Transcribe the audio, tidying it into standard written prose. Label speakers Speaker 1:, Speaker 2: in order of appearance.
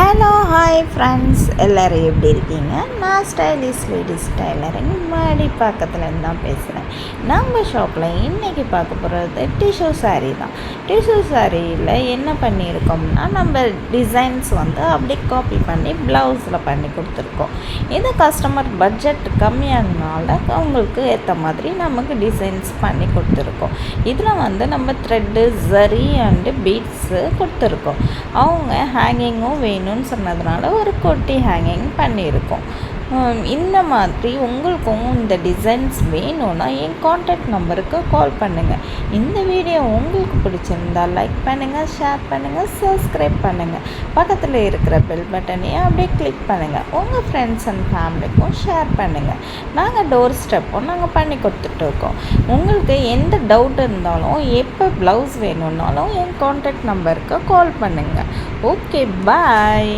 Speaker 1: Hello hi friends, எல்லோரும் எப்படி இருக்கீங்க? நான் ஸ்டைலிஷ் லேடிஸ் டைலரிங் மாடி பக்கத்துலேருந்து தான் பேசுகிறேன். நம்ம ஷாப்பில் இன்றைக்கி பார்க்க போகிறது டிஷ்யூ சாரீ தான். டிஷ்யூ சாரியில் என்ன பண்ணியிருக்கோம்னா, நம்ம டிசைன்ஸ் அப்படியே காப்பி பண்ணி ப்ளவுஸில் பண்ணி கொடுத்துருக்கோம். இது கஸ்டமர் பட்ஜெட் கம்மியானனால அவங்களுக்கு ஏற்ற மாதிரி நமக்கு டிசைன்ஸ் பண்ணி கொடுத்துருக்கோம். இதில் நம்ம த்ரெட்டு, ஜரி அண்டு பீட்ஸு கொடுத்துருக்கோம். அவங்க ஹேங்கிங்கும் வேணும்னு சொன்னதுனால ஒரு கொட்டி ஹேங்கிங் பண்ணியிருக்கோம். இந்த மாதிரி உங்களுக்கும் இந்த டிசைன்ஸ் வேணும்னா என் காண்டாக்ட் நம்பருக்கு கால் பண்ணுங்கள். இந்த வீடியோ உங்களுக்கு பிடிச்சிருந்தால் லைக் பண்ணுங்கள், ஷேர் பண்ணுங்கள், சப்ஸ்கிரைப் பண்ணுங்கள். பக்கத்தில் இருக்கிற பெல் பட்டனையும் அப்படியே கிளிக் பண்ணுங்கள். உங்கள் ஃப்ரெண்ட்ஸ் அண்ட் ஃபேமிலிக்கும் ஷேர் பண்ணுங்கள். நாங்கள் டோர் ஸ்டெப்பும் நாங்கள் பண்ணி கொடுத்துட்ருக்கோம். உங்களுக்கு எந்த டவுட் இருந்தாலும் எப்போ ப்ளவுஸ் வேணும்னாலும் என் காண்டாக்ட் நம்பருக்கு கால் பண்ணுங்கள். ஓகே, பாய்.